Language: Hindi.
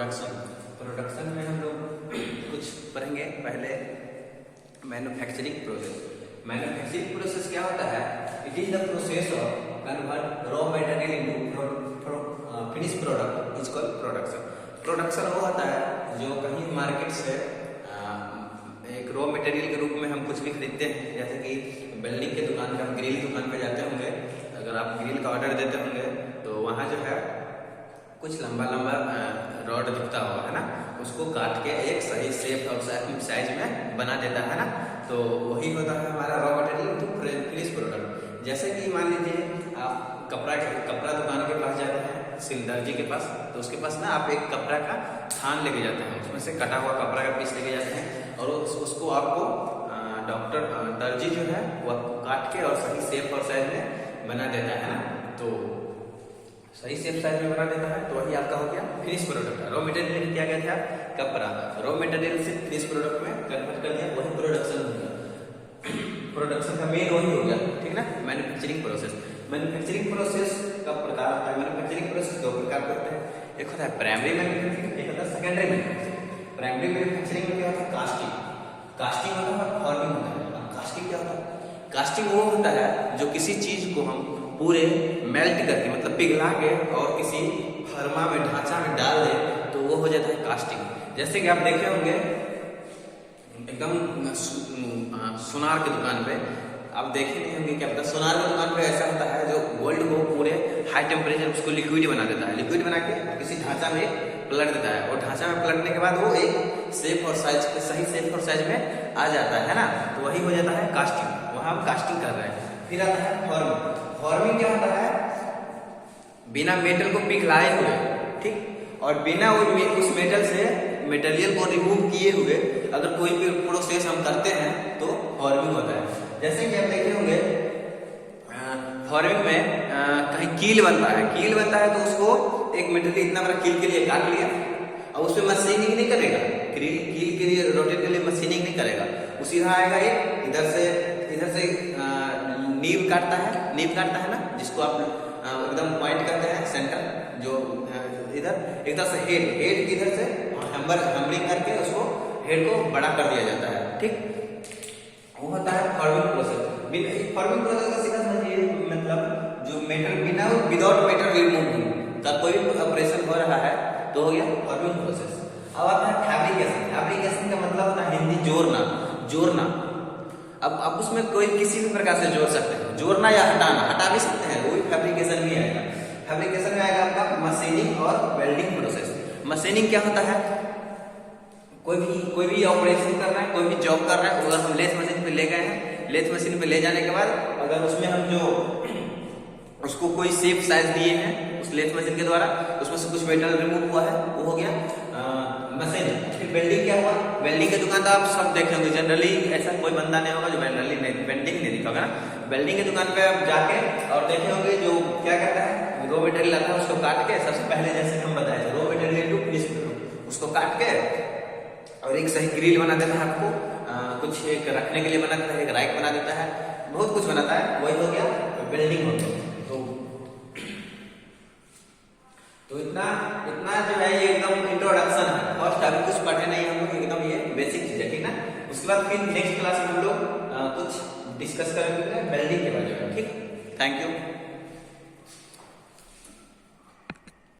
प्रोडक्शन। प्रोडक्शन में हम लोग कुछ पढ़ेंगे। पहले मैन्युफैक्चरिंग प्रोसेस। मैन्युफैक्चरिंग प्रोसेस क्या होता है? It is the process of convert raw material into finish product is called production. Production वो होता है जो कहीं मार्केट से एक रॉ मटेरियल के रूप में हम कुछ भी खरीदते हैं, जैसे कि वेल्डिंग के दुकान पे, हम ग्रिल दुकान पे जाते होंगे, अगर आप ग्रिल का ऑर्डर देते होंगे तो वहाँ जो है कुछ लंबा लंबा रॉड दिखता होगा, है ना, उसको काट के एक सही शेप और साइज में बना देता है ना, तो वही होता है हमारा raw material to finish product. जैसे कि मान लीजिए आप कपड़ा दुकान के पास जाते हैं, दर्जी के पास, तो उसके पास ना आप एक कपड़ा का थान लेके जाते हैं, उसमें से कटा हुआ कपड़ा का पीस लेके जाते हैं और उसको आपको दर्जी जो है वो आपको काट के और सही शेप और साइज में बना देता है ना, तो सही शेप साइज में बना देता है, तो वही आपका हो गया फिनिश प्रोडक्ट। रॉ मटेरियल क्या गया था? कपड़ा। रॉ मटेरियल से फिनिश प्रोडक्ट में कन्वर्ट कर दिया, वही प्रोडक्शन हो गया। प्रोडक्शन का मेन वही हो गया, ठीक ना, मैन्युफैक्चरिंग प्रोसेस। मैन्युफैक्चरिंग प्रोसेस का प्रकार होता है, मैन्युफैक्चरिंग प्रोसेस दो प्रकार के होते हैं, एक होता है प्राइमरी मैन्युफैक्चरिंग, एक होता है सेकेंडरी मैन्युफैक्चरिंग। प्राइमरी मैन्युफैक्चरिंग में क्या होता है? कास्टिंग। कास्टिंग होता है, फॉर्मिंग होता है। कास्टिंग क्या होता है? कास्टिंग वो होता है जो किसी चीज को हम पूरे मेल्ट करके, मतलब पिघला के और किसी फर्मा में, ढांचा में डाल दे तो वो हो जाता है कास्टिंग। जैसे कि आप देखे होंगे एकदम सुनार की दुकान पे आप देखे नहीं होंगे, क्या पता, सुनार की दुकान पे ऐसा होता है जो गोल्ड को पूरे हाई टेम्परेचर उसको लिक्विड बना देता है, लिक्विड बना के किसी ढांचा में पलट देता है और ढांचा में पलटने के बाद वो एक शेप और साइज के सही शेप और साइज में आ जाता है ना, तो वही हो जाता है कास्टिंग। वहां हम कास्टिंग कर रहे हैं। फिर आता है फॉर्मिंग। फॉर्मिंग क्या होता है? बिना मेटल को पिघलाए हुए, ठीक, और बिना उस मेटल से मटेरियल को रिमूव किए हुए अगर कोई भी प्रोसेस हम करते हैं तो फॉर्मिंग होता है। जैसे कि आप देखे होंगे फॉर्मिंग में कहीं कील बनता है, कील बनता है तो उसको एक मटेरियल इतना बड़ा कील के लिए काट लिया और उसमें मशीनिंग नहीं करेगा, कील के लिए, रोटेट के लिए मशीनिंग नहीं करेगा, वो सीधा आएगा एक इधर से नींव काटता है ना, जिसको आप एकदम पॉइंट करते हैं सेंटर, जो इधर से हेड इधर से हैमरिंग करके उसको हेड को बड़ा कर दिया जाता है, ठीक, वो होता है फॉर्मिंग प्रोसेस। फॉर्मिंग प्रोसेस का सीधा समझिए, मतलब जो मेटल बिना विदाउट मेटल रिमूव का कोई भी ऑपरेशन हो रहा है तो हो गया फॉर्मिंग प्रोसेस। अब आता है फैब्रिकेशन। फैब्रिकेशन का मतलब होता है हिंदी जोड़ना। अब उसमें कोई किसी भी प्रकार से जोड़ सकते हैं, जोड़ना या हटा भी सकते हैं, वो भी फैब्रिकेशन में आएगा। फैब्रिकेशन में आएगा आपका मशीनिंग और वेल्डिंग प्रोसेस। मशीनिंग क्या होता है? कोई भी ऑपरेशन कर रहा है, कोई भी जॉब कर रहा है, अगर हम लेथ मशीन पे ले गए हैं, लेथ मशीन पे ले जाने के बाद अगर उसमें हम जो उसको कोई शेप साइज दिए हैं उस लेथ मशीन के द्वारा, उसमें से कुछ मेटल रिमूव हुआ है, वो हो गया मशीनिंग। फिर वेल्डिंग क्या हुआ? वेल्डिंग की दुकान तो आप सब देखे होंगे, जनरली ऐसा कोई बंदा नहीं होगा जो वेल्डिंग नहीं देखा होगा ना। वेल्डिंग की दुकान पे आप जाके और देखे होंगे जो क्या करता है, रॉ मटेरियल आता है, उसको काट के, सबसे पहले जैसे हम बताए थे, raw material to finish product, उसको काट के और एक सही ग्रिल बना देता है आपको, कुछ एक रखने के लिए बना देता है, एक रैक बना देता है, बहुत कुछ बनाता है, वही हो गया वेल्डिंग हो गया। तो इतना जो है ये एकदम इंट्रोडक्शन है, फर्स्ट अभी कुछ पढ़े नहीं हम लोग, एकदम ये बेसिक चीज है, ठीक ना। उसके बाद फिर नेक्स्ट क्लास में हम लोग कुछ डिस्कस करेंगे वेल्डिंग के बारे में, ठीक। Thank you.